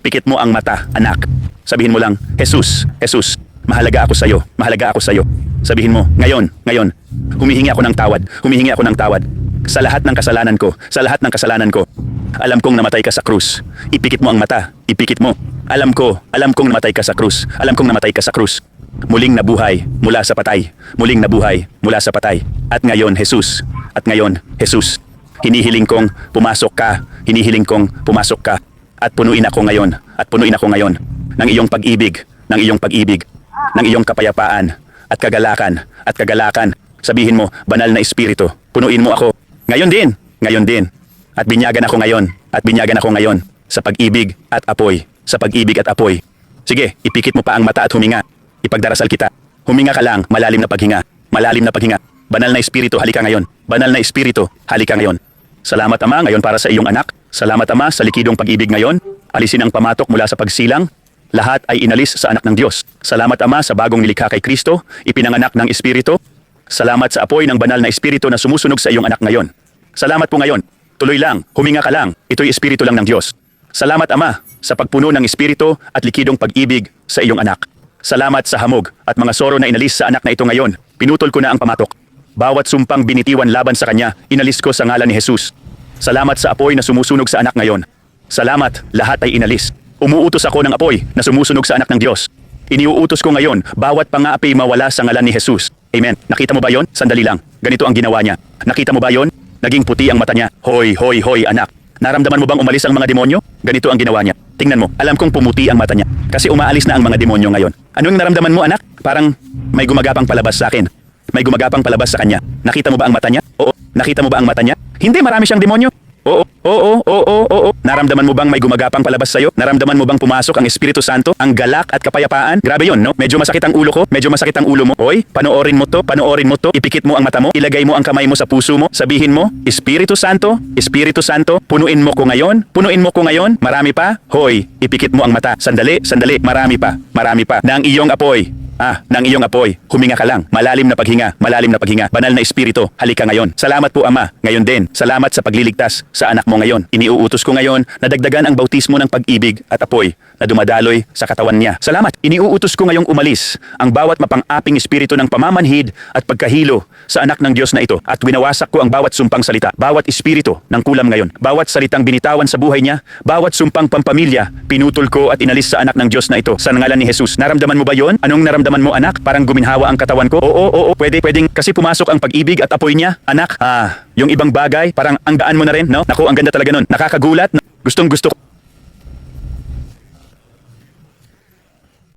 Ipikit mo ang mata, anak. Sabihin mo lang, Jesus, Jesus, mahalaga ako sa'yo, mahalaga ako sa'yo. Sabihin mo, ngayon, humihingi ako ng tawad, humihingi ako ng tawad. Sa lahat ng kasalanan ko, sa lahat ng kasalanan ko. Alam kong namatay ka sa krus. Ipikit mo ang mata, ipikit mo. Alam kong namatay ka sa krus. Alam kong namatay ka sa krus. Muling nabuhay mula sa patay. Muling nabuhay mula sa patay. At ngayon, Jesus. At ngayon, Jesus. Hinihiling kong pumasok ka. Hinihiling kong pumasok ka. At punuin ako ngayon. At punuin ako ngayon. Ng iyong pag-ibig. Ng iyong pag-ibig. Ng iyong kapayapaan. At kagalakan. At kagalakan. Sabihin mo, banal na espiritu. Punuin mo ako. Ngayon din. Ngayon din. At binyagan ako ngayon. At binyagan ako ngayon. Sa pag-ibig at apoy. Sa pag-ibig at apoy. Sige, ipikit mo pa ang mata at huminga. Ipagdarasal kita. Huminga ka lang, malalim na paghinga. Malalim na paghinga. Banal na espiritu, halika ngayon. Banal na espiritu, halika ngayon. Salamat Ama ngayon para sa iyong anak. Salamat Ama sa likidong pag-ibig ngayon. Alisin ang pamatok mula sa pagsilang. Lahat ay inalis sa anak ng Diyos. Salamat Ama sa bagong nilikha kay Kristo, ipinanganak ng espiritu. Salamat sa apoy ng banal na espiritu na sumusunog sa iyong anak ngayon. Salamat po ngayon. Tuloy lang, huminga ka lang. Ito'y espiritu lang ng Diyos. Salamat Ama sa pagpuno ng espiritu at likidong pag-ibig sa iyong anak. Salamat sa hamog at mga soro na inalis sa anak na ito ngayon. Pinutol ko na ang pamatok. Bawat sumpang binitiwan laban sa kanya, inalis ko sa ngalan ni Jesus. Salamat sa apoy na sumusunog sa anak ngayon. Salamat, lahat ay inalis. Umuutos ako ng apoy na sumusunog sa anak ng Diyos. Iniuutos ko ngayon, bawat pang-aapi mawala sa ngalan ni Jesus. Amen. Nakita mo ba yon? Sandali lang. Ganito ang ginawa niya. Nakita mo ba yon? Naging puti ang mata niya. Hoy, hoy, hoy, anak. Naramdaman mo bang umalis ang mga demonyo? Ganito ang ginawa niya. Tingnan mo, alam kong pumuti ang mata niya. Kasi umaalis na ang mga demonyo ngayon. Ano yung naramdaman mo, anak? Parang may gumagapang palabas sa akin. May gumagapang palabas sa kanya. Nakita mo ba ang mata niya? Oo. Nakita mo ba ang mata niya? Hindi, marami siyang demonyo. Oo. Naramdaman mo bang may gumagapang palabas sa'yo? Naramdaman mo bang pumasok ang Espiritu Santo? Ang galak at kapayapaan? Grabe yon, no? Medyo masakit ang ulo ko. Medyo masakit ang ulo mo. Hoy, panoorin mo to. Panoorin mo to. Ipikit mo ang mata mo. Ilagay mo ang kamay mo sa puso mo. Sabihin mo, Espiritu Santo, Espiritu Santo, punuin mo ko ngayon. Punuin mo ko ngayon. Marami pa. Hoy, ipikit mo ang mata. Sandali, sandali. Marami pa. Marami pa. Nang iyong apoy. Ng iyong apoy, huminga ka lang, malalim na paghinga, malalim na paghinga, banal na espiritu, halika ngayon. Salamat po Ama, ngayon din, salamat sa pagliligtas sa anak mo ngayon. Iniuutos ko ngayon na dagdagan ang bautismo ng pag-ibig at apoy na dumadaloy sa katawan niya. Salamat, iniuutos ko ngayong umalis ang bawat mapang-aping espiritu ng pamamanhid at pagkahilo sa anak ng Diyos na ito at winawasak ko ang bawat sumpang salita, bawat espiritu ng kulam ngayon, bawat salitang binitawan sa buhay niya, bawat sumpang pampamilya, pinutol ko at inalis sa anak ng Diyos na ito sa ngalan ni Jesus. Naramdaman mo ba yon? Anong naramdaman mo anak? Parang guminhawa ang katawan ko? Oo, pwedeng kasi pumasok ang pag-ibig at apoy niya, anak. Yung ibang bagay, parang ang daan mo na rin, no? Naku, ang ganda talaga nun. Nakakagulat. Gustong gusto ko.